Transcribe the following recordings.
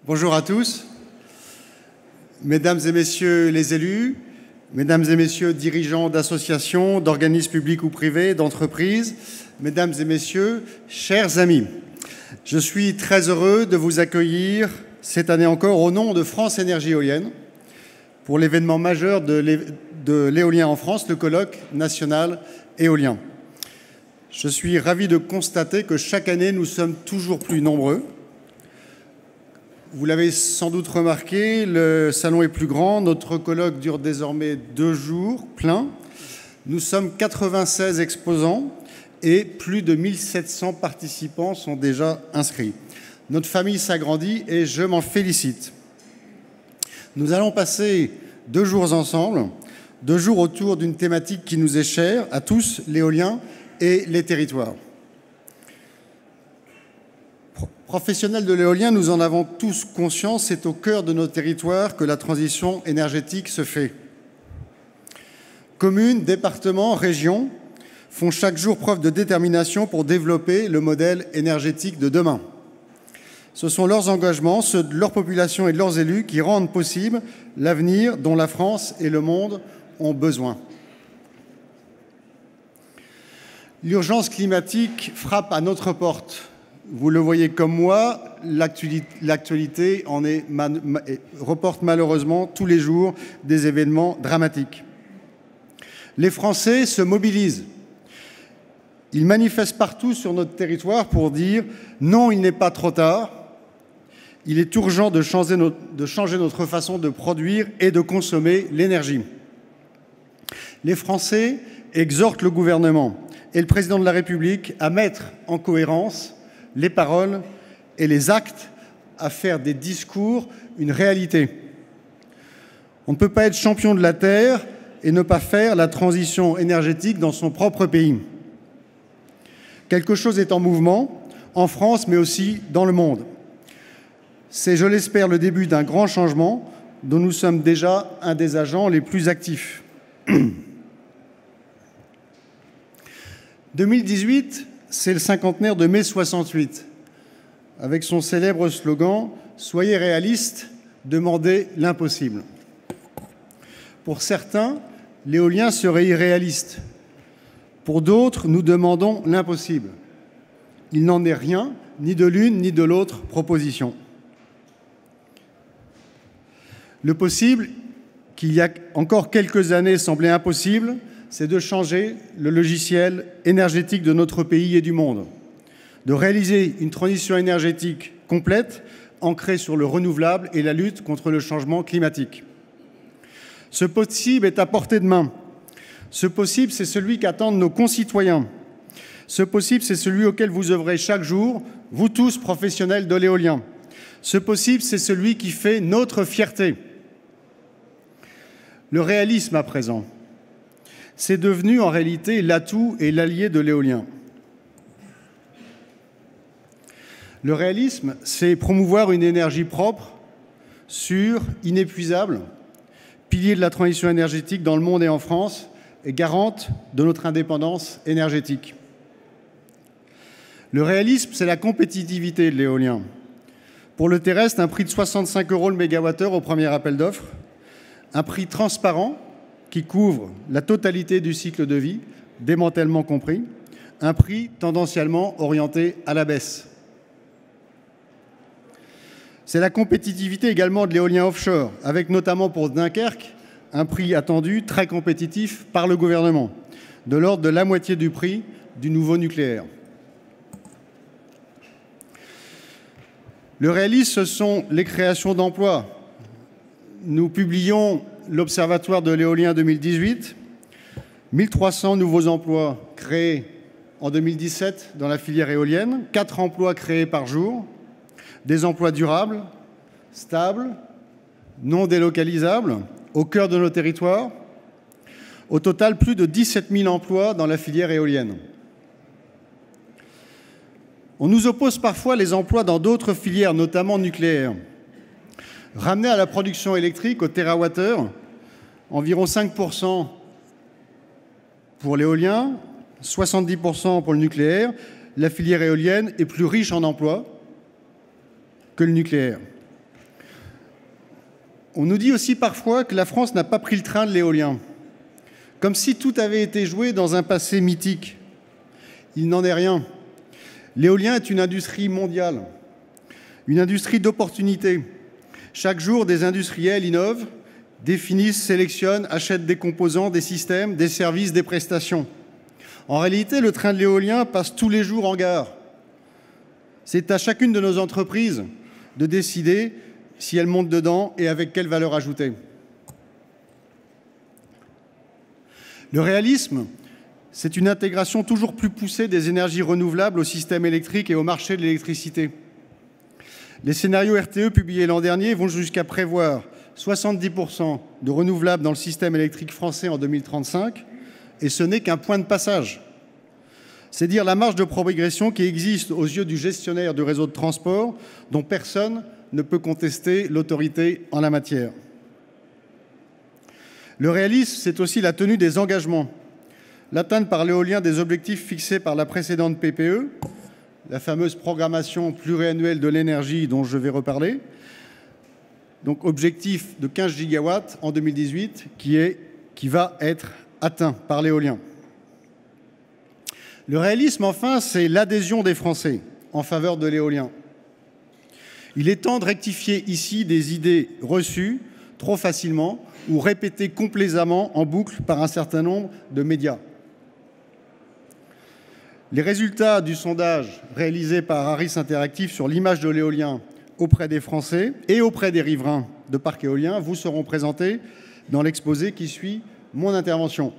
Bonjour à tous, mesdames et messieurs les élus, mesdames et messieurs dirigeants d'associations, d'organismes publics ou privés, d'entreprises, mesdames et messieurs, chers amis. Je suis très heureux de vous accueillir cette année encore au nom de France Énergie Éolienne pour l'événement majeur de l'éolien en France, le colloque national éolien. Je suis ravi de constater que chaque année, nous sommes toujours plus nombreux. Vous l'avez sans doute remarqué, le salon est plus grand. Notre colloque dure désormais 2 jours pleins. Nous sommes 96 exposants et plus de 1700 participants sont déjà inscrits. Notre famille s'agrandit et je m'en félicite. Nous allons passer 2 jours ensemble, 2 jours autour d'une thématique qui nous est chère à tous, l'éolien et les territoires. Professionnels de l'éolien, nous en avons tous conscience, c'est au cœur de nos territoires que la transition énergétique se fait. Communes, départements, régions font chaque jour preuve de détermination pour développer le modèle énergétique de demain. Ce sont leurs engagements, ceux de leur population et de leurs élus qui rendent possible l'avenir dont la France et le monde ont besoin. L'urgence climatique frappe à notre porte. Vous le voyez comme moi, l'actualité reporte malheureusement tous les jours des événements dramatiques. Les Français se mobilisent. Ils manifestent partout sur notre territoire pour dire « non, il n'est pas trop tard ». Il est urgent de changer notre façon de produire et de consommer l'énergie. Les Français exhortent le gouvernement et le président de la République à mettre en cohérence les paroles et les actes, à faire des discours une réalité. On ne peut pas être champion de la Terre et ne pas faire la transition énergétique dans son propre pays. Quelque chose est en mouvement, en France, mais aussi dans le monde. C'est, je l'espère, le début d'un grand changement dont nous sommes déjà un des agents les plus actifs. 2018, c'est le cinquantenaire de mai 68, avec son célèbre slogan « Soyez réalistes, demandez l'impossible ». Pour certains, l'éolien serait irréaliste. Pour d'autres, nous demandons l'impossible. Il n'en est rien, ni de l'une ni de l'autre proposition. Le possible, qu'il y a encore quelques années semblait impossible, c'est de changer le logiciel énergétique de notre pays et du monde, de réaliser une transition énergétique complète, ancrée sur le renouvelable et la lutte contre le changement climatique. Ce possible est à portée de main. Ce possible, c'est celui qu'attendent nos concitoyens. Ce possible, c'est celui auquel vous œuvrez chaque jour, vous tous professionnels de l'éolien. Ce possible, c'est celui qui fait notre fierté. Le réalisme à présent, c'est devenu en réalité l'atout et l'allié de l'éolien. Le réalisme, c'est promouvoir une énergie propre, sûre, inépuisable, pilier de la transition énergétique dans le monde et en France, et garante de notre indépendance énergétique. Le réalisme, c'est la compétitivité de l'éolien. Pour le terrestre, un prix de 65 € le mégawattheure au premier appel d'offres, un prix transparent qui couvre la totalité du cycle de vie, démantèlement compris, un prix tendanciellement orienté à la baisse. C'est la compétitivité également de l'éolien offshore, avec notamment pour Dunkerque, un prix attendu très compétitif par le gouvernement, de l'ordre de la moitié du prix du nouveau nucléaire. Le réalisme, ce sont les créations d'emplois. Nous publions l'Observatoire de l'éolien 2018, 1300 nouveaux emplois créés en 2017 dans la filière éolienne, 4 emplois créés par jour, des emplois durables, stables, non délocalisables, au cœur de nos territoires. Au total, plus de 17 000 emplois dans la filière éolienne. On nous oppose parfois les emplois dans d'autres filières, notamment nucléaires. Ramenés à la production électrique au térawattheure, environ 5% pour l'éolien, 70% pour le nucléaire, la filière éolienne est plus riche en emplois que le nucléaire. On nous dit aussi parfois que la France n'a pas pris le train de l'éolien, comme si tout avait été joué dans un passé mythique. Il n'en est rien. L'éolien est une industrie mondiale, une industrie d'opportunités. Chaque jour, des industriels innovent, définissent, sélectionnent, achètent des composants, des systèmes, des services, des prestations. En réalité, le train de l'éolien passe tous les jours en gare. C'est à chacune de nos entreprises de décider si elles montent dedans et avec quelle valeur ajoutée. Le réalisme, c'est une intégration toujours plus poussée des énergies renouvelables au système électrique et au marché de l'électricité. Les scénarios RTE publiés l'an dernier vont jusqu'à prévoir 70% de renouvelables dans le système électrique français en 2035, et ce n'est qu'un point de passage. C'est dire la marge de progression qui existe aux yeux du gestionnaire du réseau de transport, dont personne ne peut contester l'autorité en la matière. Le réalisme, c'est aussi la tenue des engagements. L'atteinte par l'éolien des objectifs fixés par la précédente PPE, la fameuse programmation pluriannuelle de l'énergie dont je vais reparler, donc objectif de 15 gigawatts en 2018 qui va être atteint par l'éolien. Le réalisme, enfin, c'est l'adhésion des Français en faveur de l'éolien. Il est temps de rectifier ici des idées reçues trop facilement ou répétées complaisamment en boucle par un certain nombre de médias. Les résultats du sondage réalisé par Harris Interactive sur l'image de l'éolien auprès des Français et auprès des riverains de parcs éoliens vous seront présentés dans l'exposé qui suit mon intervention.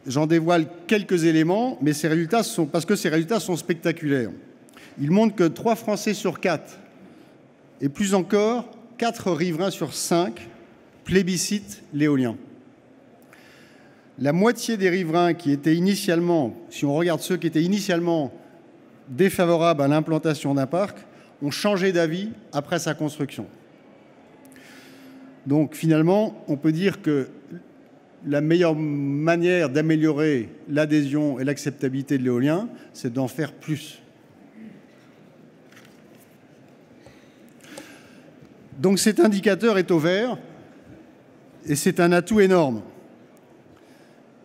J'en dévoile quelques éléments, mais parce que ces résultats sont spectaculaires. Ils montrent que 3 Français sur 4, et plus encore, 4 riverains sur 5 plébiscitent l'éolien. La moitié des riverains qui étaient initialement, si on regarde ceux qui étaient initialement défavorables à l'implantation d'un parc, ont changé d'avis après sa construction. Donc finalement, on peut dire que la meilleure manière d'améliorer l'adhésion et l'acceptabilité de l'éolien, c'est d'en faire plus. Donc cet indicateur est au vert et c'est un atout énorme.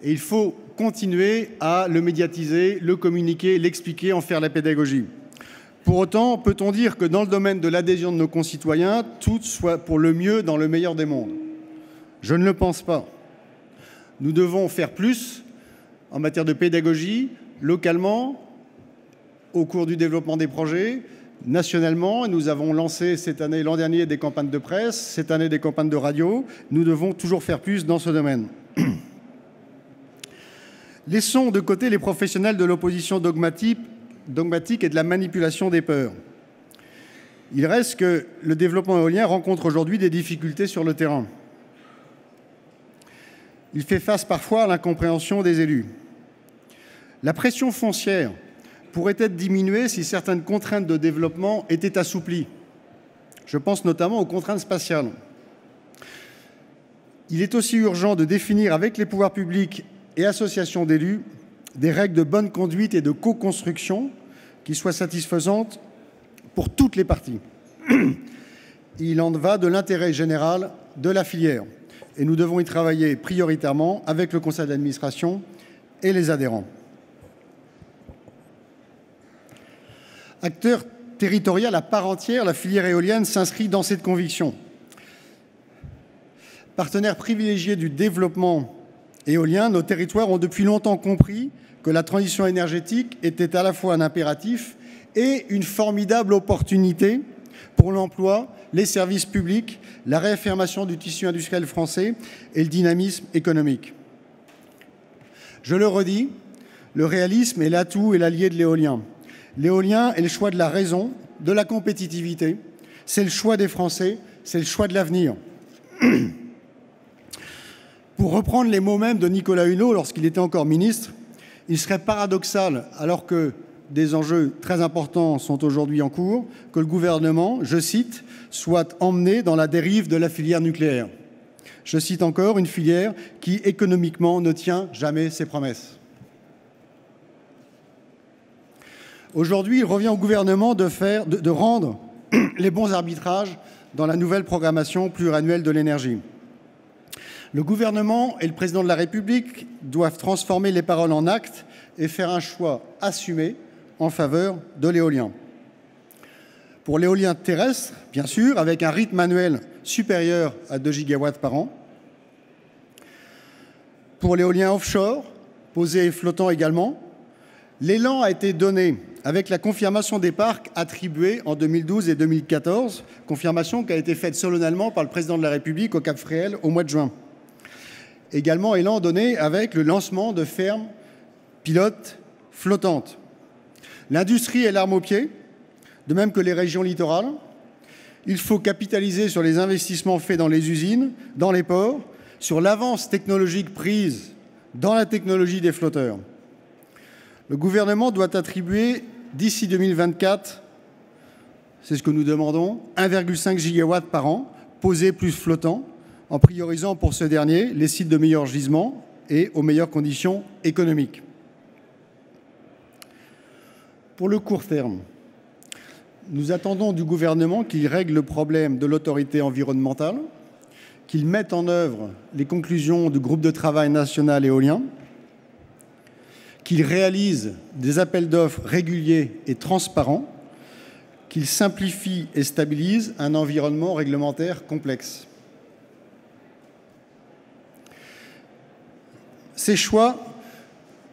Et il faut continuer à le médiatiser, le communiquer, l'expliquer, en faire la pédagogie. Pour autant, peut-on dire que dans le domaine de l'adhésion de nos concitoyens, tout soit pour le mieux dans le meilleur des mondes? Je ne le pense pas. Nous devons faire plus en matière de pédagogie, localement, au cours du développement des projets, nationalement. Nous avons lancé cette année, l'an dernier, des campagnes de presse, cette année des campagnes de radio. Nous devons toujours faire plus dans ce domaine. Laissons de côté les professionnels de l'opposition dogmatique et de la manipulation des peurs. Il reste que le développement éolien rencontre aujourd'hui des difficultés sur le terrain. Il fait face parfois à l'incompréhension des élus. La pression foncière pourrait être diminuée si certaines contraintes de développement étaient assouplies. Je pense notamment aux contraintes spatiales. Il est aussi urgent de définir avec les pouvoirs publics et associations d'élus des règles de bonne conduite et de co-construction qui soient satisfaisantes pour toutes les parties. Il en va de l'intérêt général de la filière et nous devons y travailler prioritairement avec le conseil d'administration et les adhérents. Acteur territorial à part entière, la filière éolienne s'inscrit dans cette conviction. Partenaire privilégié du développement éolien, nos territoires ont depuis longtemps compris que la transition énergétique était à la fois un impératif et une formidable opportunité pour l'emploi, les services publics, la réaffirmation du tissu industriel français et le dynamisme économique. Je le redis, le réalisme est l'atout et l'allié de l'éolien. L'éolien est le choix de la raison, de la compétitivité, c'est le choix des Français, c'est le choix de l'avenir. Pour reprendre les mots mêmes de Nicolas Hulot lorsqu'il était encore ministre, il serait paradoxal, alors que des enjeux très importants sont aujourd'hui en cours, que le gouvernement, je cite, soit emmené dans la dérive de la filière nucléaire. Je cite encore, une filière qui économiquement ne tient jamais ses promesses. Aujourd'hui, il revient au gouvernement de rendre les bons arbitrages dans la nouvelle programmation pluriannuelle de l'énergie. Le gouvernement et le président de la République doivent transformer les paroles en actes et faire un choix assumé en faveur de l'éolien. Pour l'éolien terrestre, bien sûr, avec un rythme annuel supérieur à 2 gigawatts par an. Pour l'éolien offshore, posé et flottant également, l'élan a été donné avec la confirmation des parcs attribués en 2012 et 2014, confirmation qui a été faite solennellement par le président de la République au Cap Fréhel au mois de juin. Également élan donné avec le lancement de fermes pilotes flottantes. L'industrie est l'arme au pied, de même que les régions littorales. Il faut capitaliser sur les investissements faits dans les usines, dans les ports, sur l'avance technologique prise dans la technologie des flotteurs. Le gouvernement doit attribuer d'ici 2024, c'est ce que nous demandons, 1,5 gigawatts par an, posés plus flottants, en priorisant pour ce dernier les sites de meilleur gisement et aux meilleures conditions économiques. Pour le court terme, nous attendons du gouvernement qu'il règle le problème de l'autorité environnementale, qu'il mette en œuvre les conclusions du groupe de travail national éolien, qu'il réalise des appels d'offres réguliers et transparents, qu'il simplifie et stabilise un environnement réglementaire complexe. Ces choix,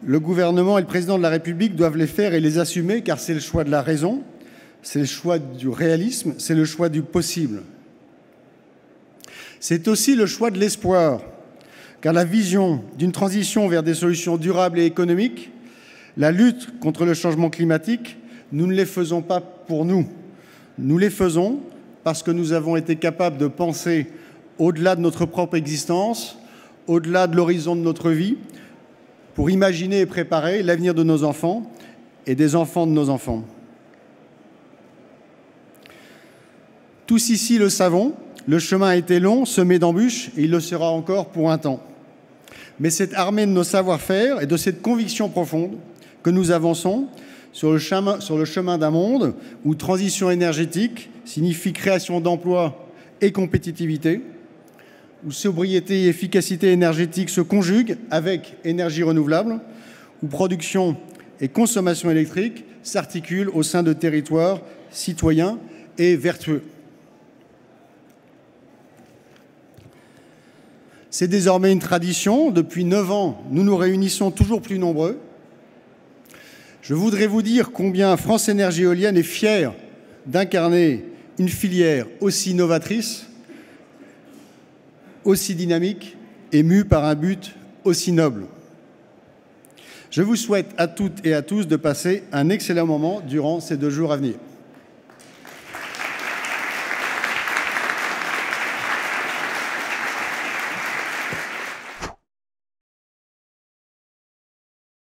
le gouvernement et le président de la République doivent les faire et les assumer, car c'est le choix de la raison, c'est le choix du réalisme, c'est le choix du possible. C'est aussi le choix de l'espoir, car la vision d'une transition vers des solutions durables et économiques, la lutte contre le changement climatique, nous ne les faisons pas pour nous. Nous les faisons parce que nous avons été capables de penser au-delà de notre propre existence, au-delà de l'horizon de notre vie, pour imaginer et préparer l'avenir de nos enfants et des enfants de nos enfants. Tous ici le savons, le chemin a été long, semé d'embûches, et il le sera encore pour un temps. Mais c'est armé de nos savoir-faire et de cette conviction profonde que nous avançons sur le chemin d'un monde où transition énergétique signifie création d'emplois et compétitivité, où sobriété et efficacité énergétique se conjuguent avec énergie renouvelable, où production et consommation électrique s'articulent au sein de territoires citoyens et vertueux. C'est désormais une tradition. Depuis 9 ans, nous nous réunissons toujours plus nombreux. Je voudrais vous dire combien France Énergie Éolienne est fière d'incarner une filière aussi novatrice, aussi dynamique et mue par un but aussi noble. Je vous souhaite à toutes et à tous de passer un excellent moment durant ces 2 jours à venir.